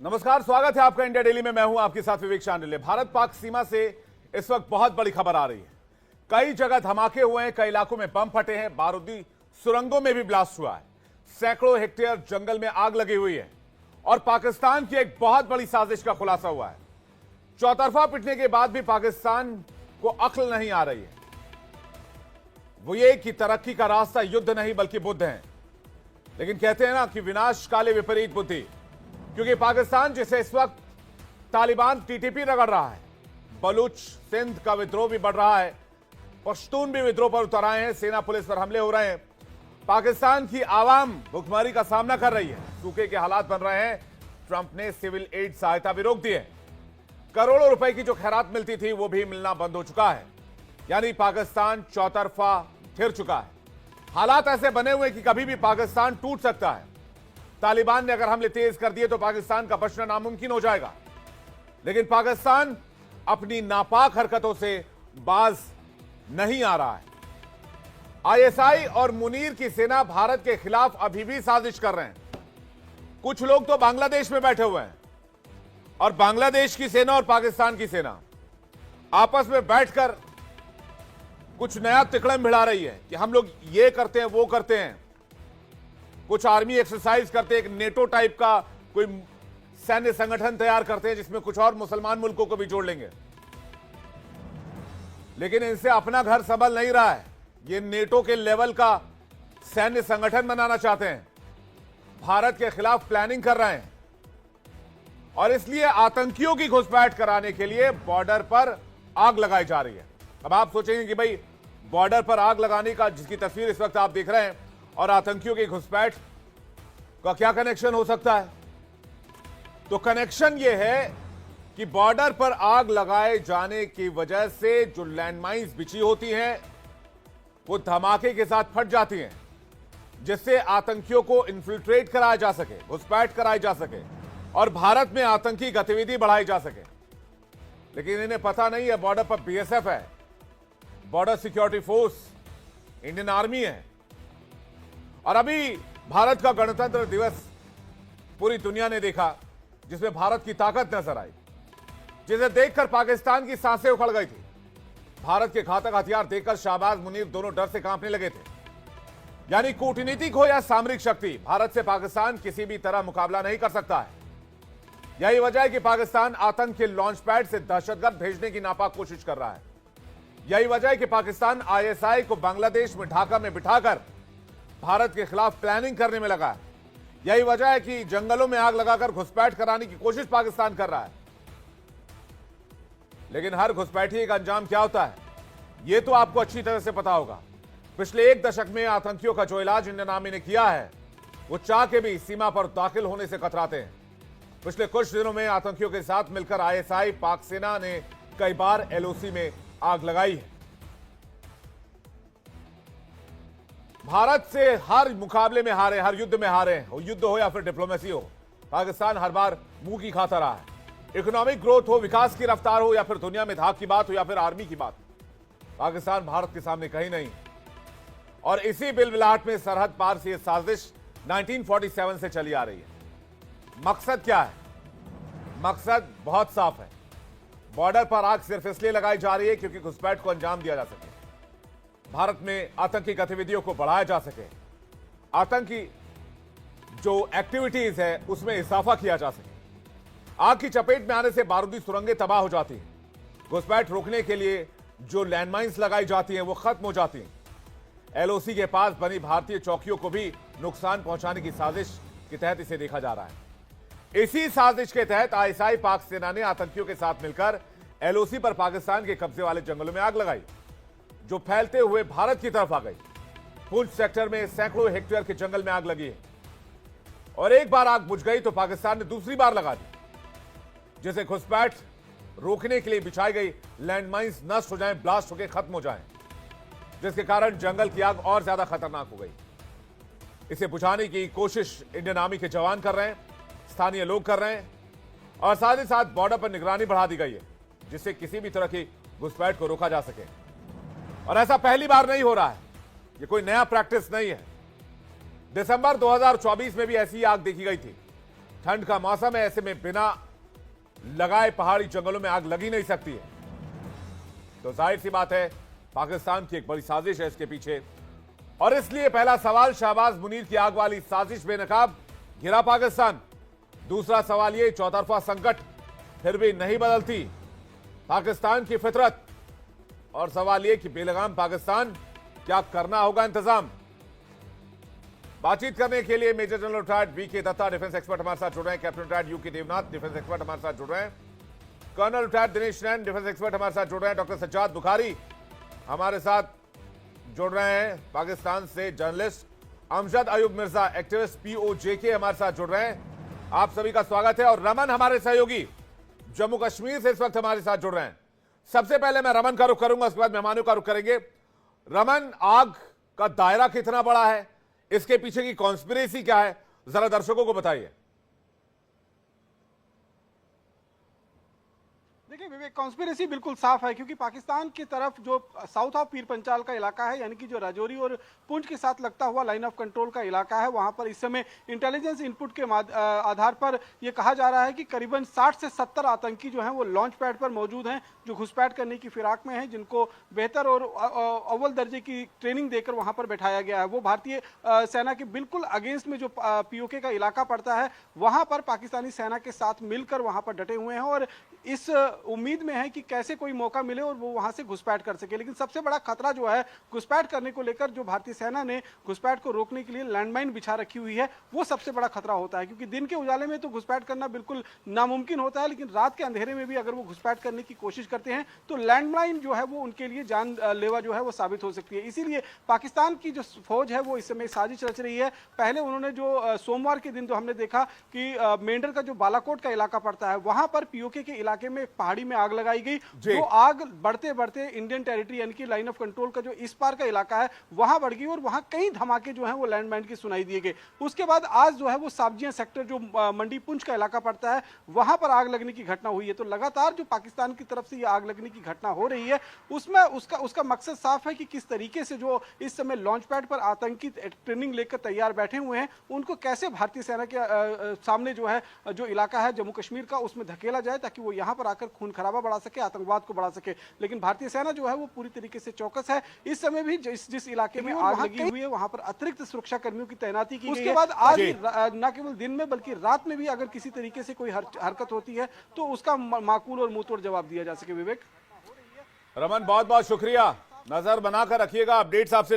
नमस्कार, स्वागत है आपका इंडिया डेली में। मैं हूं आपके साथ विवेक शांडिल्य। भारत पाक सीमा से इस वक्त बहुत बड़ी खबर आ रही है। कई जगह धमाके हुए हैं, कई इलाकों में बम फटे हैं, बारूदी सुरंगों में भी ब्लास्ट हुआ है, सैकड़ों हेक्टेयर जंगल में आग लगी हुई है और पाकिस्तान की एक बहुत बड़ी साजिश का खुलासा हुआ है। चौतरफा पिटने के बाद भी पाकिस्तान को अक्ल नहीं आ रही है। वो ये कि तरक्की का रास्ता युद्ध नहीं बल्कि बुद्ध है। लेकिन कहते हैं ना कि विनाश काले विपरीत बुद्धि, क्योंकि पाकिस्तान जिसे इस वक्त तालिबान टीटीपी रगड़ रहा है, बलूच सिंध का विद्रोह भी बढ़ रहा है, पश्तून भी विद्रोह पर उतर आए हैं, सेना पुलिस पर हमले हो रहे हैं, पाकिस्तान की आवाम भुखमरी का सामना कर रही है, सूखे के हालात बन रहे हैं। ट्रंप ने सिविल एड सहायता भी रोक दी है। करोड़ों रुपए की जो खैरात मिलती थी वो भी मिलना बंद हो चुका है। यानी पाकिस्तान चौतरफा घिर चुका है। हालात ऐसे बने हुए कि कभी भी पाकिस्तान टूट सकता है। तालिबान ने अगर हमले तेज कर दिए तो पाकिस्तान का बचना नामुमकिन हो जाएगा। लेकिन पाकिस्तान अपनी नापाक हरकतों से बाज नहीं आ रहा है। आईएसआई और मुनीर की सेना भारत के खिलाफ अभी भी साजिश कर रहे हैं। कुछ लोग तो बांग्लादेश में बैठे हुए हैं और बांग्लादेश की सेना और पाकिस्तान की सेना आपस में बैठकर कुछ नया तिकड़म भिड़ा रही है कि हम लोग ये करते हैं, वो करते हैं। कुछ आर्मी एक्सरसाइज करते हैं, एक नेटो टाइप का कोई सैन्य संगठन तैयार करते हैं जिसमें कुछ और मुसलमान मुल्कों को भी जोड़ लेंगे। लेकिन इनसे अपना घर संभल नहीं रहा है। ये नेटो के लेवल का सैन्य संगठन बनाना चाहते हैं, भारत के खिलाफ प्लानिंग कर रहे हैं और इसलिए आतंकियों की घुसपैठ कराने के लिए बॉर्डर पर आग लगाई जा रही है। अब आप सोचेंगे कि भाई बॉर्डर पर आग लगाने का, जिसकी तस्वीर इस वक्त आप देख रहे हैं, और आतंकियों की घुसपैठ का क्या कनेक्शन हो सकता है? तो कनेक्शन यह है कि बॉर्डर पर आग लगाए जाने की वजह से जो लैंडमाइंस बिछी होती हैं वो धमाके के साथ फट जाती हैं, जिससे आतंकियों को इन्फिल्ट्रेट कराया जा सके, घुसपैठ कराई जा सके और भारत में आतंकी गतिविधि बढ़ाई जा सके। लेकिन इन्हें पता नहीं है बॉर्डर पर बीएसएफ है, border security force, Indian army है। और अभी भारत का गणतंत्र दिवस पूरी दुनिया ने देखा, जिसमें भारत की ताकत नजर आई, जिसे देखकर पाकिस्तान की सांसें उखड़ गई थी। भारत के घातक हथियार देखकर शाहबाज मुनीर दोनों डर से कांपने लगे थे। यानी कूटनीतिक हो या सामरिक शक्ति, भारत से पाकिस्तान किसी भी तरह मुकाबला नहीं कर सकता है। यही वजह है कि पाकिस्तान आतंक के लॉन्च पैड से दहशतगर्द भेजने की नापाक कोशिश कर रहा है। यही वजह है कि पाकिस्तान आईएसआई को बांग्लादेश में ढाका में बिठाकर भारत के खिलाफ प्लानिंग करने में लगा है। यही वजह है कि जंगलों में आग लगाकर घुसपैठ कराने की कोशिश पाकिस्तान कर रहा है। लेकिन हर घुसपैठी का अंजाम क्या होता है, यह तो आपको अच्छी तरह से पता होगा। पिछले एक दशक में आतंकियों का जो इलाज इंडियन आर्मी ने किया है, वो चाह के भी सीमा पर दाखिल होने से कतराते हैं। पिछले कुछ दिनों में आतंकियों के साथ मिलकर आईएसआई, पाक सेना ने कई बार एलओसी में आग लगाई है। भारत से हर मुकाबले में हारे, हर युद्ध में हारे हैं, युद्ध हो या फिर डिप्लोमेसी हो, पाकिस्तान हर बार मुंह की खाता रहा है। इकोनॉमिक ग्रोथ हो, विकास की रफ्तार हो, या फिर दुनिया में धाक की बात हो, या फिर आर्मी की बात, पाकिस्तान भारत के सामने कहीं नहीं। और इसी बिलबिलाहट में सरहद पार से यह साजिश 1947 से चली आ रही है। मकसद क्या है? मकसद बहुत साफ है। बॉर्डर पर आग सिर्फ इसलिए लगाई जा रही है क्योंकि घुसपैठ को अंजाम दिया जा सके, भारत में आतंकी गतिविधियों को बढ़ाया जा सके, आतंकी जो एक्टिविटीज है उसमें इजाफा किया जा सके। आग की चपेट में आने से बारूदी सुरंगें तबाह हो जाती हैं, घुसपैठ रोकने के लिए जो लैंडमाइंस लगाई जाती हैं वो खत्म हो जाती हैं। एलओसी के पास बनी भारतीय चौकियों को भी नुकसान पहुंचाने की साजिश के तहत इसे देखा जा रहा है। इसी साजिश के तहत आईएसआई, पाक सेना ने आतंकियों के साथ मिलकर एलओसी पर पाकिस्तान के कब्जे वाले जंगलों में आग लगाई, जो फैलते हुए भारत की तरफ आ गई। पुंछ सेक्टर में सैकड़ों हेक्टेयर के जंगल में आग लगी है और एक बार आग बुझ गई तो पाकिस्तान ने दूसरी बार लगा दी, जिसे घुसपैठ रोकने के लिए बिछाई गई लैंडमाइंस नष्ट हो जाएं, ब्लास्ट होकर खत्म हो जाएं, जिसके कारण जंगल की आग और ज्यादा खतरनाक हो गई। इसे बुझाने की कोशिश इंडियन आर्मी के जवान कर रहे हैं, स्थानीय लोग कर रहे हैं और साथ ही साथ बॉर्डर पर निगरानी बढ़ा दी गई है, जिससे किसी भी तरह की घुसपैठ को रोका जा सके। और ऐसा पहली बार नहीं हो रहा है, ये कोई नया प्रैक्टिस नहीं है। दिसंबर 2024 में भी ऐसी आग देखी गई थी। ठंड का मौसम है, ऐसे में बिना लगाए पहाड़ी जंगलों में आग लगी नहीं सकती है। तो जाहिर सी बात है पाकिस्तान की एक बड़ी साजिश है इसके पीछे, और इसलिए पहला सवाल, शहबाज मुनीर की आग वाली साजिश बेनकाब, घिरा पाकिस्तान। दूसरा सवाल ये, चौतरफा संकट फिर भी नहीं बदलती पाकिस्तान की फितरत। और सवाल ये कि बेलगाम पाकिस्तान क्या करना होगा इंतजाम। बातचीत करने के लिए major general retired VK Dutta defence expert हमारे साथ जुड़ रहे हैं, captain retired UK Devnath defence expert हमारे साथ जुड़ रहे हैं, colonel retired Dinesh Nain defence expert हमारे साथ जुड़ रहे हैं, डॉक्टर सज्जाद बुखारी हमारे साथ जुड़ रहे हैं, पाकिस्तान से journalist Amjad Ayub Mirza activist POJK हमारे साथ जुड़ रहे हैं। आप सभी का स्वागत है। और रमन हमारे सहयोगी जम्मू कश्मीर से इस वक्त हमारे साथ जुड़ रहे हैं। सबसे पहले मैं रमन का रुख करूंगा, उसके बाद मेहमानों का रुख करेंगे। रमन, आग का दायरा कितना बड़ा है, इसके पीछे की कॉन्स्पिरेसी क्या है, जरा दर्शकों को बताइए। देखिए विवेक, कॉन्स्पिरेसी बिल्कुल साफ है, क्योंकि पाकिस्तान की तरफ जो साउथ ऑफ पीर पंचाल का इलाका है, यानी कि जो राजौरी और पुंछ के साथ लगता हुआ लाइन ऑफ कंट्रोल का इलाका है, वहां पर इस समय इंटेलिजेंस इनपुट के आधार पर यह कहा जा रहा है कि करीबन 60 से 70 आतंकी जो हैं वो लॉन्च पैड पर मौजूद हैं, जो घुसपैठ करने की फिराक में हैं, जिनको बेहतर और अव्वल दर्जे की ट्रेनिंग देकर वहां पर बैठाया गया है। वो भारतीय सेना के बिल्कुल अगेंस्ट में जो POK का इलाका पड़ता है, वहां पर पाकिस्तानी सेना के साथ मिलकर वहां पर डटे हुए हैं, और इस उम्मीद में है कि कैसे कोई मौका मिले और वो वहां से घुसपैठ कर सके। लेकिन सबसे बड़ा खतरा जो है घुसपैठ करने को लेकर, जो भारतीय सेना ने घुसपैठ को रोकने के लिए लैंडमाइन बिछा रखी हुई है, वो सबसे बड़ा खतरा होता है। क्योंकि दिन के उजाले में तो घुसपैठ करना बिल्कुल नामुमकिन होता है, लेकिन रात के अंधेरे में भी अगर वो घुसपैठ करने की कोशिश करते हैं तो लैंडमाइन जो है वो उनके लिए जानलेवा जो है वो साबित हो सकती है। इसीलिए पाकिस्तान की जो फौज है वो इस समय साजिश रच रही है। पहले उन्होंने जो सोमवार के दिन जो हमने देखा कि मेंढर का जो बालाकोट का इलाका पड़ता है, वहां पर POK के इलाके में पहाड़ी में आग लगाई गई। जो आग बढ़ते बढ़ते इंडियन टेरिटरी यानी कि लाइन ऑफ कंट्रोल का जो इस पार का इलाका है वहां बढ़ गई, और वहां कई धमाके जो हैं वो लैंडमाइन के सुनाई दिए गए। उसके बाद आज जो है वो साब्जियां सेक्टर जो मंडी पुंछ का इलाका पड़ता है, वहां पर आग लगने की घटना हुई है। तो लगातार जो पाकिस्तान की तरफ से ये आग लगने की घटना हो रही है, उसमें उसका मकसद साफ है कि किस तरीके से जो इस समय लॉन्च पैड पर आतंकी ट्रेनिंग लेकर तैयार बैठे हुए हैं, उनको कैसे भारतीय सेना के सामने जो है जो इलाका है जम्मू कश्मीर का, उसमें धकेला जाए, ताकि वो यहां पर आकर खून खराबा बढ़ा सके, आतंकवाद को बढ़ा सके। लेकिन भारतीय सेना जो है वो पूरी तरीके से चौकस है। इस समय भी जिस इलाके में आग लगी हुई है वहां पर अतिरिक्त सुरक्षा कर्मियों की तैनाती की गई है। उसके बाद आज न केवल दिन में बल्कि रात में भी अगर किसी तरीके से कोई हरकत होती है तो उसका माकूल और मुंहतोड़ जवाब दिया जा सके। विवेक, रमन, बहुत बहुत शुक्रिया, नजर बनाकर रखिएगा, अपडेट्स आपसे